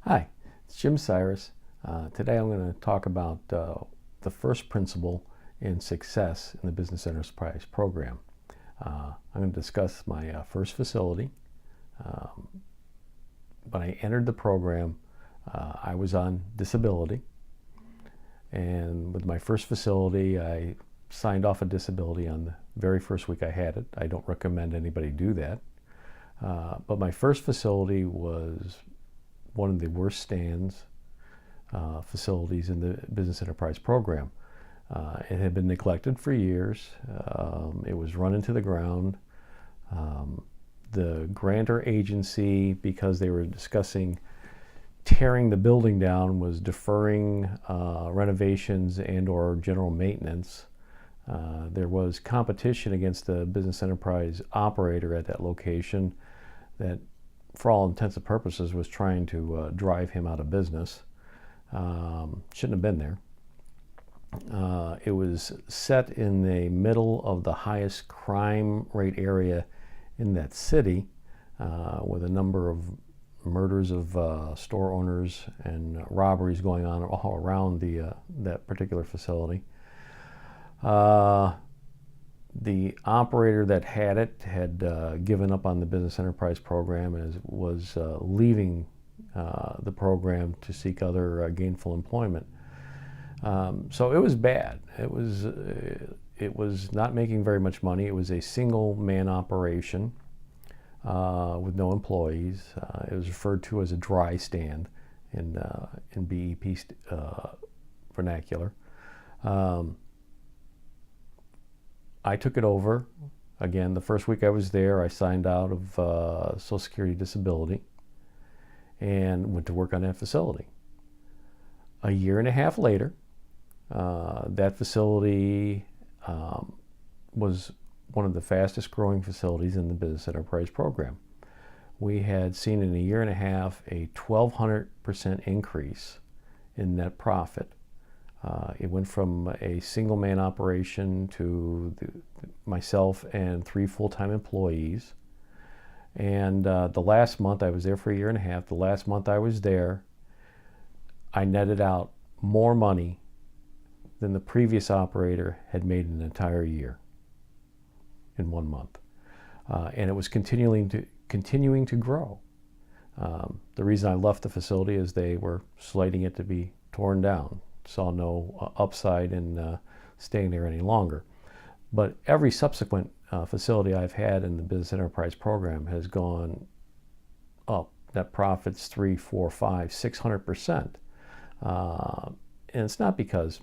Hi, it's Jim Cyrus. Today I'm going to talk about the first principle in success in the Business Enterprise Program. I'm going to discuss my first facility. Um, when I entered the program, I was on disability, and with my first facility, I signed off a disability on the very first week I had it. I don't recommend anybody do that. But my first facility was one of the worst stands facilities in the Business Enterprise Program. It had been neglected for years. It was run into the ground. The grantor agency, because they were discussing tearing the building down, was deferring renovations and or general maintenance. There was competition against the business enterprise operator at that location that, for all intents and purposes, was trying to drive him out of business. Shouldn't have been there. It was set in the middle of the highest crime rate area in that city, with a number of murders of store owners and robberies going on all around that particular facility. The operator that had it had given up on the Business Enterprise Program and was leaving the program to seek other gainful employment. So it was bad. It was not making very much money. It was a single man operation with no employees. It was referred to as a dry stand in BEP vernacular. I took it over. Again, the first week I was there, I signed out of Social Security disability and went to work on that facility. A year and a half later, that facility was one of the fastest growing facilities in the Business Enterprise Program. We had seen in a year and a half a 1,200% increase in net profit. It went from a single man operation to myself and 3 full-time employees. And the last month, I was there for a year and a half. The last month I was there, I netted out more money than the previous operator had made in an entire year in 1 month. And it was continuing to grow. The reason I left the facility is they were slating it to be torn down. Saw no upside in staying there any longer. But every subsequent facility I've had in the Business Enterprise Program has gone up. Net profits 3, 4, 5, 600%. And it's not because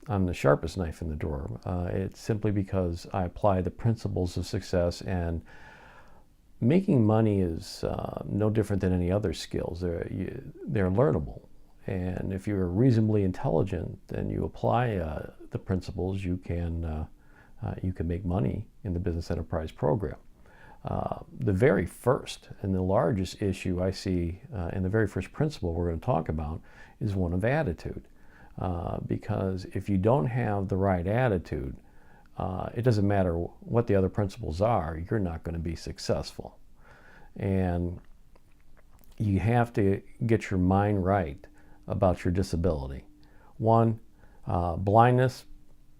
I'm the sharpest knife in the drawer. It's simply because I apply the principles of success, and making money is no different than any other skills. They're learnable. And if you're reasonably intelligent and you apply the principles, you can make money in the Business Enterprise Program. The very first and the largest issue I see in the very first principle we're going to talk about is one of attitude. Because if you don't have the right attitude, it doesn't matter what the other principles are, you're not going to be successful. And you have to get your mind right about your disability. One, blindness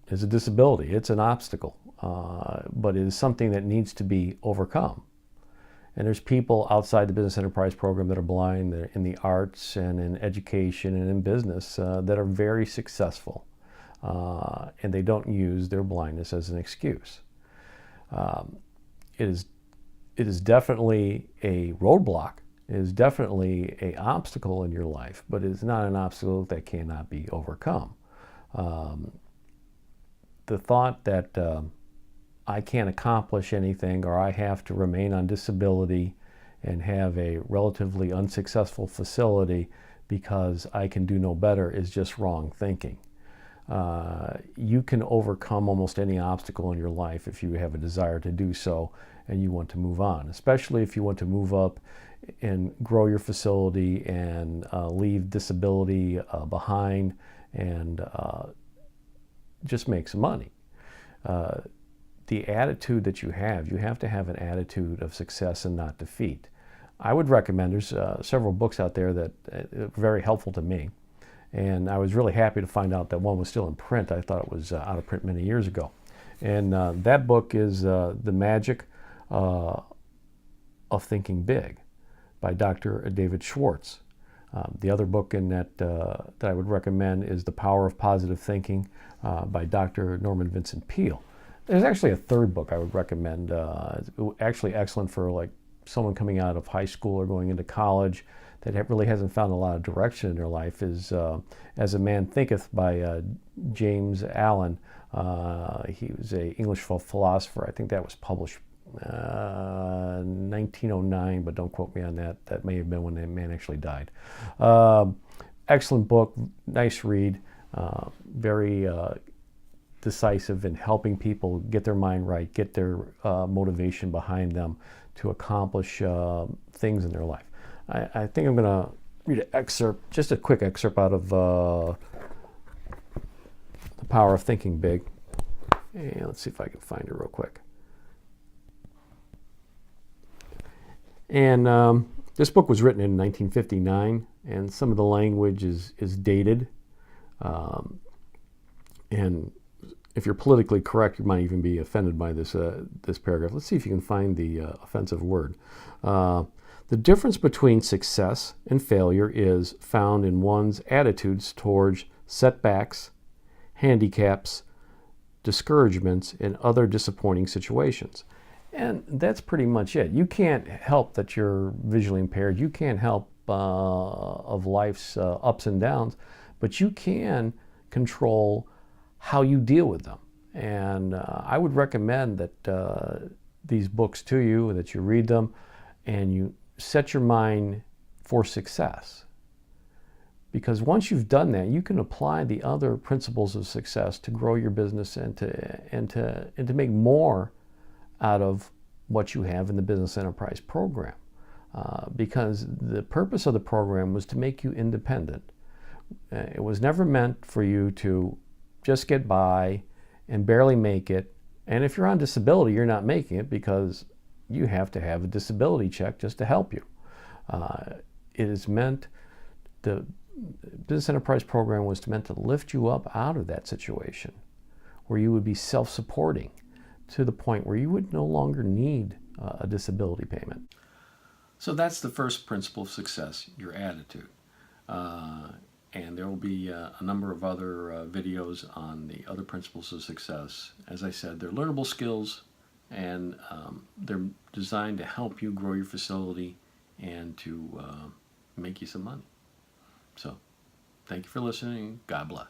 is a disability. It's an obstacle, but it is something that needs to be overcome. And there's people outside the Business Enterprise Program that are blind in the arts and in education and in business that are very successful, and they don't use their blindness as an excuse. It is definitely a roadblock. It is definitely an obstacle in your life, but it is not an obstacle that cannot be overcome. The thought that I can't accomplish anything, or I have to remain on disability and have a relatively unsuccessful facility because I can do no better, is just wrong thinking. You can overcome almost any obstacle in your life if you have a desire to do so and you want to move on, especially if you want to move up and grow your facility and leave disability behind and just make some money. The attitude that you have to have an attitude of success and not defeat. I would recommend, there's several books out there that are very helpful to me. And I was really happy to find out that one was still in print. I thought it was out of print many years ago. And that book is The Magic of Thinking Big by Dr. David Schwartz. The other book in that I would recommend is The Power of Positive Thinking by Dr. Norman Vincent Peale. There's actually a third book I would recommend. It's actually excellent for like someone coming out of high school or going into college that really hasn't found a lot of direction in their life, is As a Man Thinketh by James Allen. He was an English philosopher. I think that was published 1909, but don't quote me on that. That may have been when that man actually died. Excellent book, nice read, very decisive in helping people get their mind right, get their motivation behind them to accomplish things in their life. I think I'm going to read an excerpt, just a quick excerpt out of The Power of Thinking Big. And let's see if I can find it real quick. And this book was written in 1959, and some of the language is dated. And if you're politically correct, you might even be offended by this paragraph. Let's see if you can find the offensive word. The difference between success and failure is found in one's attitudes towards setbacks, handicaps, discouragements, and other disappointing situations. And that's pretty much it. You can't help that you're visually impaired. You can't help of life's ups and downs, but you can control how you deal with them. And I would recommend that these books to you, that you read them, and you set your mind for success. Because once you've done that, you can apply the other principles of success to grow your business and to make more out of what you have in the Business Enterprise Program. Because the purpose of the program was to make you independent. It was never meant for you to just get by and barely make it. And if you're on disability, you're not making it because you have to have a disability check just to help you. It is meant, the Business Enterprise Program was meant to lift you up out of that situation where you would be self-supporting to the point where you would no longer need a disability payment. So that's the first principle of success, your attitude. And there will be a number of other videos on the other principles of success. As I said, they're learnable skills, and they're designed to help you grow your facility and to make you some money. So, thank you for listening. God bless.